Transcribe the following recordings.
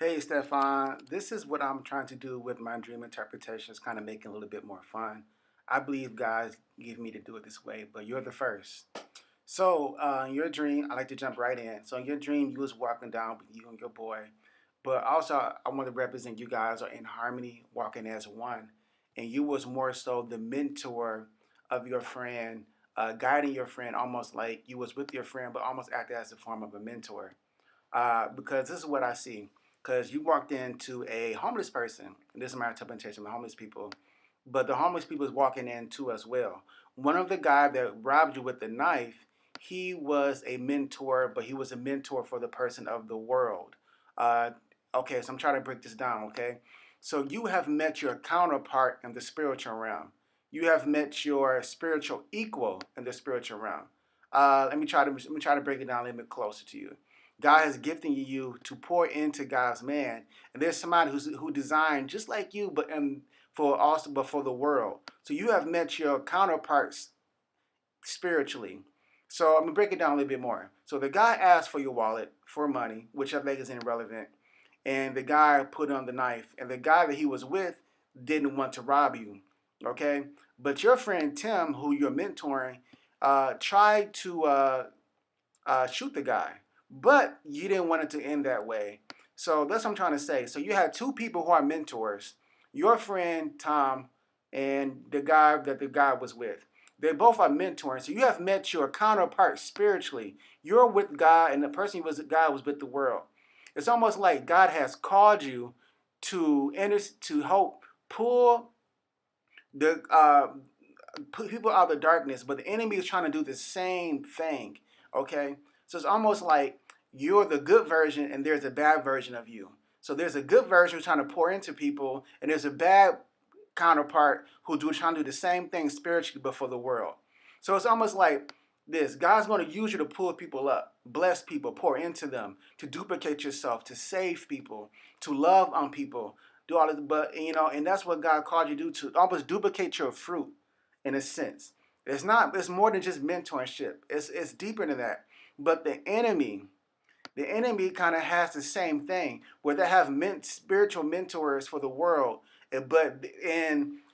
Hey Stefan, this is what I'm trying to do with my dream interpretations, kind of making it a little bit more fun. I believe God gave me to do it this way, but you're the first. So, in your dream, I like to jump right in. So, in your dream, you was walking down with you and your boy, but also I want to represent you guys are in harmony, walking as one, and you was more so the mentor of your friend, guiding your friend, almost like you was with your friend, but almost acted as a form of a mentor because this is what I see. Because you walked into a homeless person, and this is my interpretation of homeless people, but the homeless people is walking in too as well. One of the guy that robbed you with the knife, he was a mentor, but he was a mentor for the person of the world. Uh, okay, so I'm trying to break this down. Okay, so you have met your counterpart in the spiritual realm. You have met your spiritual equal in the spiritual realm. Let me try to break it down a little bit closer to you. God has gifted you to pour into God's man, and there's somebody who designed just like you, but for the world. So you have met your counterparts spiritually. So I'm gonna break it down a little bit more. So the guy asked for your wallet for money, which I think is irrelevant, and the guy put on the knife, and the guy that he was with didn't want to rob you. Okay, but your friend Tim, who you're mentoring, tried to shoot the guy, but you didn't want it to end that way. So that's what I'm trying to say. So you had two people who are mentors, your friend Tom and the guy that the guy was with. They both are mentoring. So you have met your counterpart spiritually. You're with God, and the person who was God was with the world. It's almost like God has called you to enter to help pull the people out of the darkness, but the enemy is trying to do the same thing. Okay, so it's almost like you're the good version, and there's a bad version of you. So there's a good version who's trying to pour into people, and there's a bad counterpart trying to do the same thing spiritually, but for the world. So it's almost like this: God's going to use you to pull people up, bless people, pour into them, to duplicate yourself, to save people, to love on people, do all of but and that's what God called you to do, to almost duplicate your fruit in a sense. It's not. It's more than just mentorship. It's deeper than that. But the enemy kind of has the same thing where they have spiritual mentors for the world, but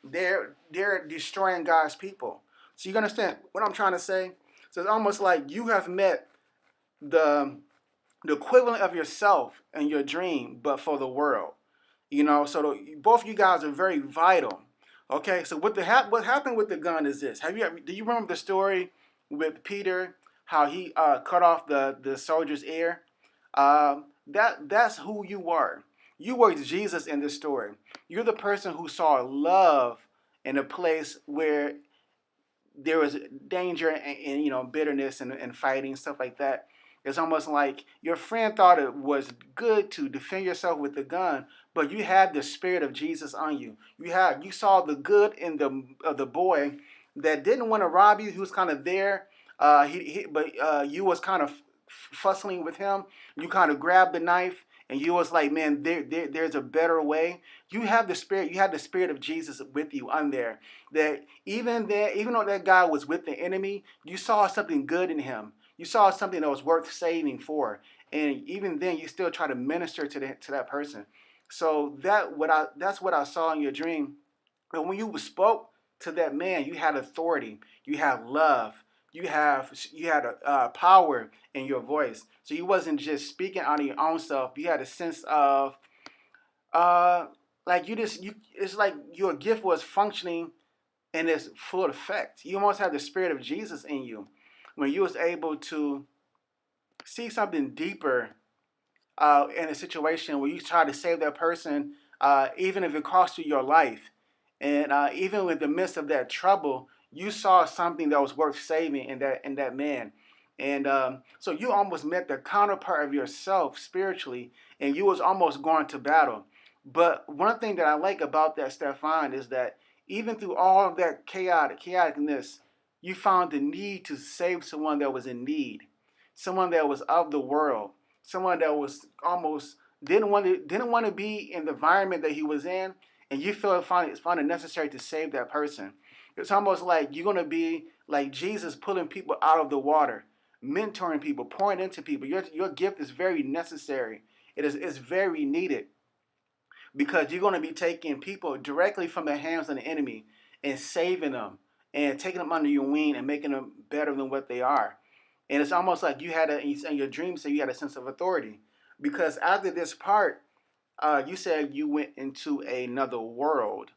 they're destroying God's people. So you understand what I'm trying to say? So it's almost like you have met the the equivalent of yourself and your dream, but for the world. So both of you guys are very vital. Okay, so what happened with the gun is this. Do you remember the story with Peter, how he cut off the soldier's ear? That's who you were. You were Jesus in this story. You're the person who saw love in a place where there was danger and bitterness and fighting, stuff like that. It's almost like your friend thought it was good to defend yourself with the gun, but you had the spirit of Jesus on you. You saw the good in the boy that didn't want to rob you. He was kind of there, but you was kind of fussing with him. You kind of grabbed the knife, and you was like, man, there's a better way. You have the spirit. You had the spirit of Jesus with you on there. That even though that guy was with the enemy, you saw something good in him. You saw something that was worth saving for, and even then, you still try to minister to that person. So that's what I saw in your dream. And when you spoke to that man, you had authority, you had love, you had a power in your voice. So you wasn't just speaking out of your own self. You had a sense of uh, like it's like your gift was functioning in its full effect. You almost had the spirit of Jesus in you when you was able to see something deeper in a situation where you try to save that person, even if it cost you your life. And even in the midst of that trouble, you saw something that was worth saving in that man. And so you almost met the counterpart of yourself spiritually, and you was almost going to battle. But one thing that I like about that, Stefan, is that even through all of that chaoticness, you found the need to save someone that was in need, someone that was of the world, someone that was almost didn't want to be in the environment that he was in, and you found it necessary to save that person. It's almost like you're gonna be like Jesus, pulling people out of the water, mentoring people, pouring into people. Your gift is very necessary It's very needed because you're going to be taking people directly from the hands of the enemy and saving them and taking them under your wing and making them better than what they are. And it's almost like you had in your dreams, so you had a sense of authority. Because after this part, you said you went into another world.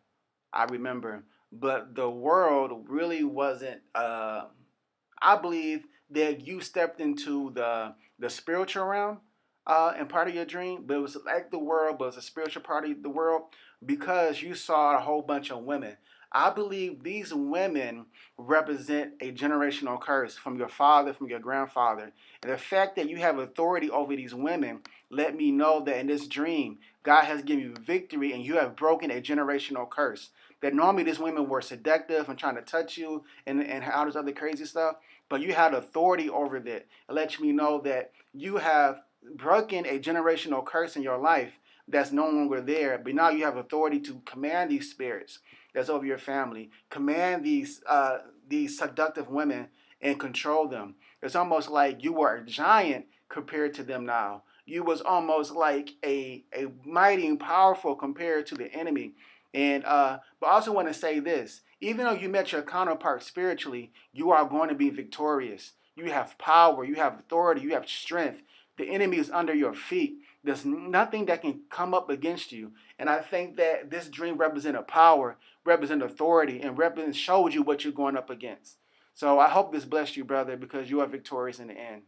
I remember, but the world really wasn't. I believe that you stepped into the spiritual realm and part of your dream, but it was like the world, but it was a spiritual part of the world because you saw a whole bunch of women. I believe these women represent a generational curse from your father, from your grandfather. And the fact that you have authority over these women let me know that in this dream, God has given you victory and you have broken a generational curse. That normally these women were seductive and trying to touch you and all this other crazy stuff, but you had authority over that. It lets me know that you have broken a generational curse in your life that's no longer there, but now you have authority to command these spirits that's over your family, command these seductive women and control them. It's almost like you were a giant compared to them now. You was almost like a mighty and powerful compared to the enemy. And but I also want to say this: even though you met your counterpart spiritually, you are going to be victorious. You have power, you have authority, you have strength. The enemy is under your feet. There's nothing that can come up against you. And I think that this dream represented power, represented authority, and showed you what you're going up against. So I hope this blessed you, brother, because you are victorious in the end.